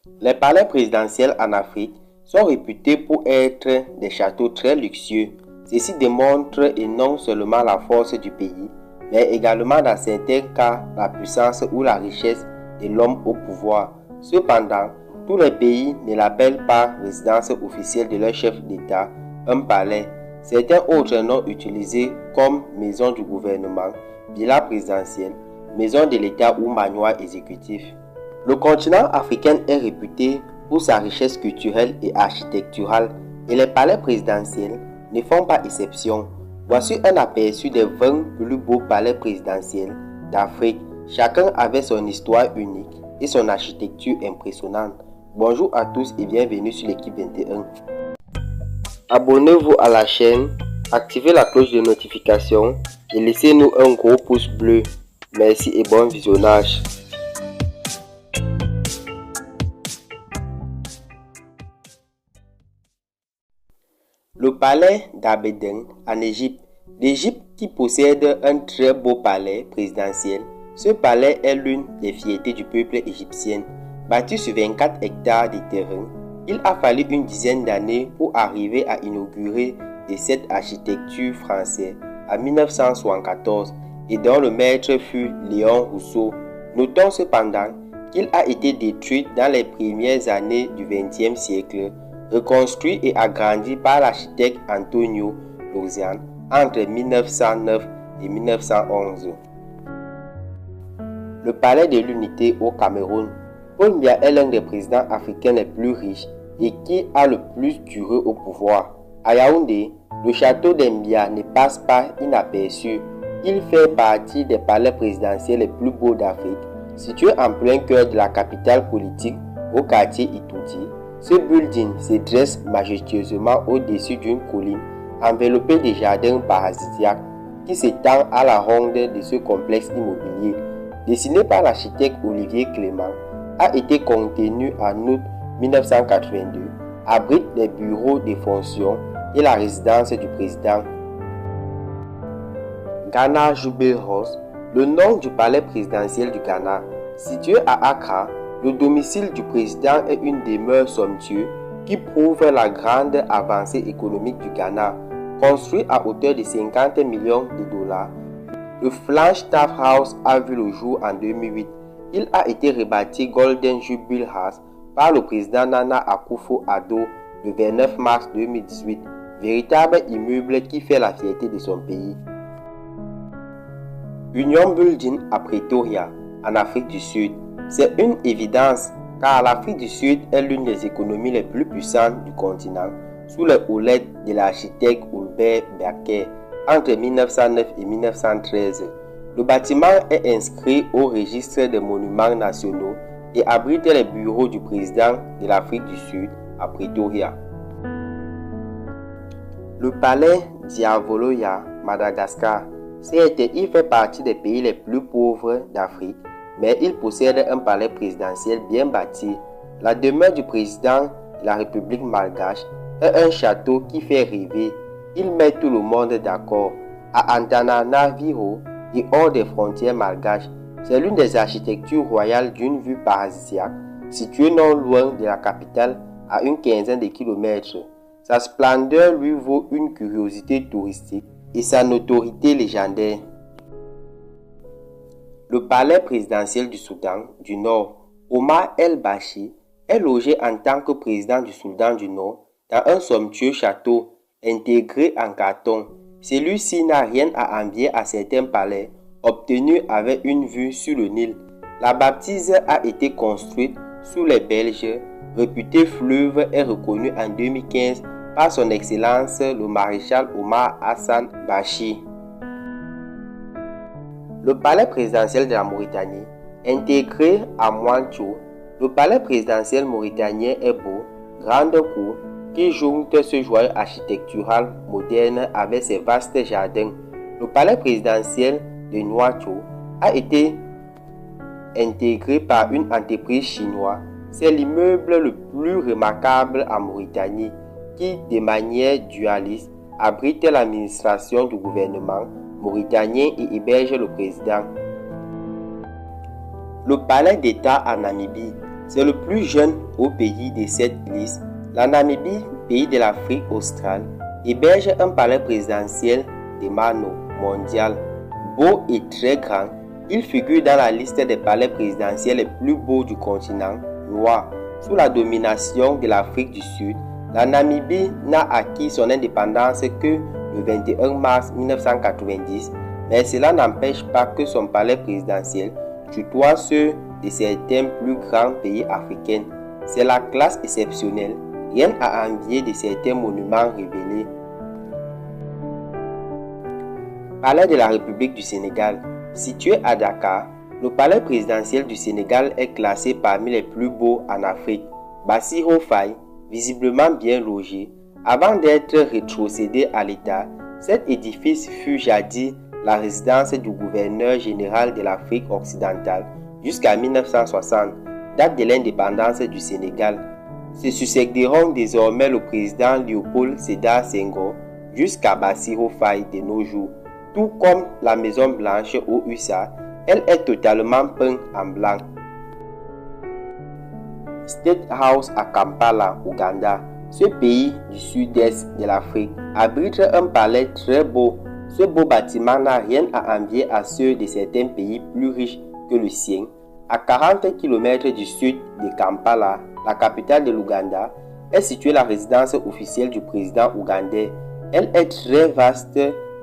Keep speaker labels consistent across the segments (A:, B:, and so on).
A: Les palais présidentiels en Afrique sont réputés pour être des châteaux très luxueux. Ceci démontre non seulement la force du pays, mais également dans certains cas la puissance ou la richesse de l'homme au pouvoir. Cependant, tous les pays ne l'appellent pas résidence officielle de leur chef d'État, un palais. Certains autres noms utilisés comme maison du gouvernement, villa présidentielle, maison de l'État ou manoir exécutif. Le continent africain est réputé pour sa richesse culturelle et architecturale et les palais présidentiels ne font pas exception. Voici un aperçu des 20 plus beaux palais présidentiels d'Afrique. Chacun avait son histoire unique et son architecture impressionnante. Bonjour à tous et bienvenue sur l'équipe 21. Abonnez-vous à la chaîne, activez la cloche de notification et laissez-nous un gros pouce bleu. Merci et bon visionnage. Le palais d'Abéden en Égypte. L'Égypte qui possède un très beau palais présidentiel. Ce palais est l'une des fiertés du peuple égyptien. Bâti sur 24 hectares de terrain, il a fallu une dizaine d'années pour arriver à inaugurer cette architecture française en 1974 et dont le maître fut Léon Rousseau. Notons cependant qu'il a été détruit dans les premières années du XXe siècle, reconstruit et agrandi par l'architecte Antonio Luciani entre 1909 et 1911. Le palais de l'unité au Cameroun. Paul Biya est l'un des présidents africains les plus riches et qui a le plus duré au pouvoir. À Yaoundé, le château d'Mbia ne passe pas inaperçu. Il fait partie des palais présidentiels les plus beaux d'Afrique. Situé en plein cœur de la capitale politique, au quartier Itouti, ce building se dresse majestueusement au-dessus d'une colline enveloppée de jardins paradisiaques qui s'étend à la ronde de ce complexe immobilier. Dessiné par l'architecte Olivier Clément, a été contenu en août 1982, abrite des bureaux de fonction et la résidence du président. Ghana Jubilee House, le nom du palais présidentiel du Ghana. Situé à Accra, le domicile du président est une demeure somptueuse qui prouve la grande avancée économique du Ghana. Construit à hauteur de 50 millions de dollars, le Flagstaff House a vu le jour en 2008. Il a été rebaptisé Golden Jubilee House par le président Nana Akufo-Addo le 29 mars 2018, véritable immeuble qui fait la fierté de son pays. Union Building à Pretoria, en Afrique du Sud. C'est une évidence car l'Afrique du Sud est l'une des économies les plus puissantes du continent, sous les houlettes de l'architecte Ulbert Becker entre 1909 et 1913. Le bâtiment est inscrit au registre des monuments nationaux et abrite les bureaux du président de l'Afrique du Sud à Pretoria. Le palais d'Avoloya, Madagascar. Certes, il fait partie des pays les plus pauvres d'Afrique, mais il possède un palais présidentiel bien bâti. La demeure du président de la République malgache est un château qui fait rêver. Il met tout le monde d'accord. À Antananarivo et hors des frontières malgaches, c'est l'une des architectures royales d'une vue paradisiaque, située non loin de la capitale à une quinzaine de kilomètres. Sa splendeur lui vaut une curiosité touristique et sa notoriété légendaire. Le palais présidentiel du Soudan du Nord, Omar el-Bashir, est logé en tant que président du Soudan du Nord dans un somptueux château intégré en carton. Celui-ci n'a rien à envier à certains palais obtenus avec une vue sur le Nil. La bâtisse a été construite sous les Belges, réputé fleuve est reconnu en 2015 par son excellence le maréchal Omar Hassan Bashir. Le palais présidentiel de la Mauritanie, intégré à Mouancho, le palais présidentiel mauritanien est beau, grande cour, qui jonque ce joyau architectural moderne avec ses vastes jardins. Le palais présidentiel de Nouakchott a été intégré par une entreprise chinoise. C'est l'immeuble le plus remarquable en Mauritanie qui, de manière dualiste, abrite l'administration du gouvernement mauritanien et héberge le président. Le palais d'État en Namibie. C'est le plus jeune au pays de cette liste. La Namibie, pays de l'Afrique australe, héberge un palais présidentiel de Mano mondial. Beau et très grand, il figure dans la liste des palais présidentiels les plus beaux du continent noir. Sous la domination de l'Afrique du Sud, la Namibie n'a acquis son indépendance que le 21 mars 1990, mais cela n'empêche pas que son palais présidentiel tutoie ceux de certains plus grands pays africains. C'est la classe exceptionnelle, rien à envier de certains monuments révélés. Palais de la République du Sénégal. Situé à Dakar, le palais présidentiel du Sénégal est classé parmi les plus beaux en Afrique. Bassirou Faye, visiblement bien logé, avant d'être rétrocédé à l'État, cet édifice fut jadis la résidence du gouverneur général de l'Afrique occidentale jusqu'à 1960, date de l'indépendance du Sénégal. Se succéderont désormais le président Léopold Sédar Senghor jusqu'à Bassirou Faye de nos jours. Tout comme la Maison Blanche aux USA, elle est totalement peinte en blanc. State House à Kampala, Ouganda. Ce pays du sud-est de l'Afrique abrite un palais très beau. Ce beau bâtiment n'a rien à envier à ceux de certains pays plus riches que le sien. À 40 km du sud de Kampala, la capitale de l'Ouganda, est située la résidence officielle du président ougandais. Elle est très vaste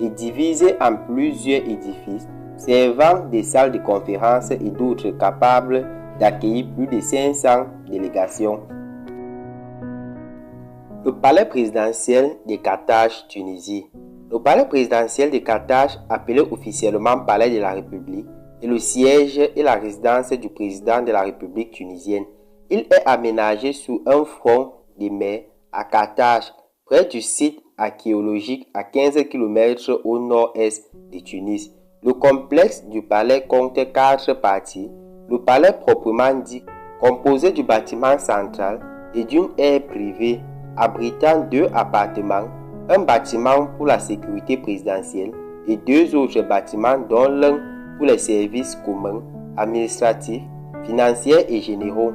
A: et divisée en plusieurs édifices, servant des salles de conférences et d'autres capables d'accueillir plus de 500 délégations. Le palais présidentiel de Carthage, Tunisie. Le palais présidentiel de Carthage, appelé officiellement Palais de la République, est le siège et la résidence du président de la République tunisienne. Il est aménagé sous un front de mer à Carthage, près du site archéologique à 15 km au nord-est de Tunis. Le complexe du palais compte 4 parties. Le palais proprement dit, composé du bâtiment central et d'une aire privée abritant 2 appartements, un bâtiment pour la sécurité présidentielle et 2 autres bâtiments dont l'un pour les services communs, administratifs, financiers et généraux.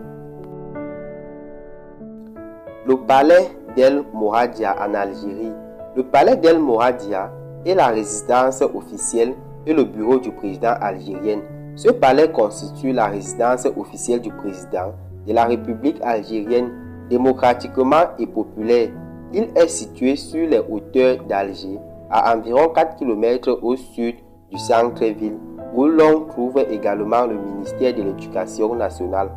A: Le palais d'El Mouradia en Algérie. Le palais d'El Mouradia est la résidence officielle et le bureau du président algérien. Ce palais constitue la résidence officielle du président de la République algérienne, démocratiquement et populaire. Il est situé sur les hauteurs d'Alger, à environ 4 km au sud du centre-ville, où l'on trouve également le ministère de l'Éducation nationale.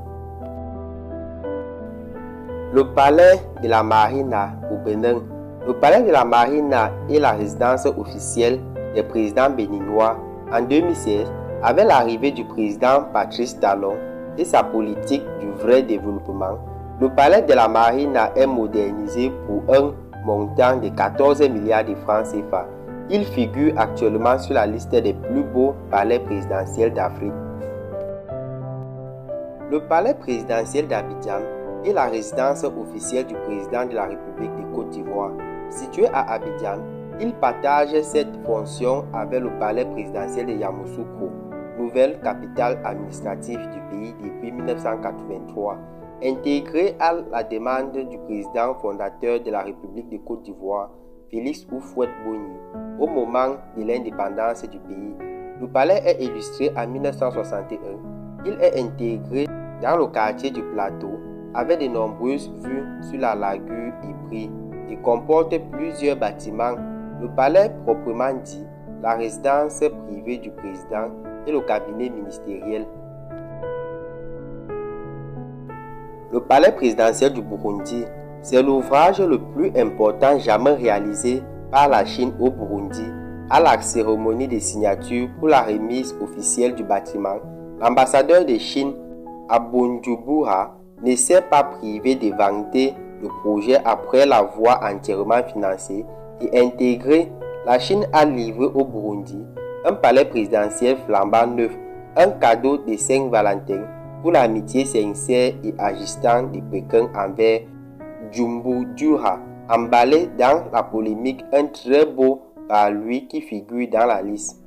A: Le palais de la Marina au Bénin. Le palais de la Marina est la résidence officielle des présidents béninois. En 2016, avec l'arrivée du président Patrice Talon et sa politique du vrai développement, le palais de la Marina est modernisé pour un montant de 14 milliards de francs CFA. Il figure actuellement sur la liste des plus beaux palais présidentiels d'Afrique. Le palais présidentiel d'Abidjan est la résidence officielle du président de la République de Côte d'Ivoire. Situé à Abidjan, il partage cette fonction avec le palais présidentiel de Yamoussoukro, nouvelle capitale administrative du pays depuis 1983. Intégré à la demande du président fondateur de la République de Côte d'Ivoire, Félix Houphouët-Boigny, au moment de l'indépendance du pays. Le palais est illustré en 1961. Il est intégré dans le quartier du Plateau avec de nombreuses vues sur la lagune Ipri et comporte plusieurs bâtiments. Le palais proprement dit, la résidence privée du président et le cabinet ministériel. Le palais présidentiel du Burundi, c'est l'ouvrage le plus important jamais réalisé par la Chine au Burundi. À la cérémonie de signature pour la remise officielle du bâtiment, l'ambassadeur de Chine à Bujumbura ne s'est pas privé de vanter le projet après l'avoir entièrement financé et intégré. La Chine a livré au Burundi un palais présidentiel flambant neuf, un cadeau de Saint-Valentin pour l'amitié sincère et agissante de Pékin envers Bujumbura, emballé dans la polémique un très beau par lui qui figure dans la liste.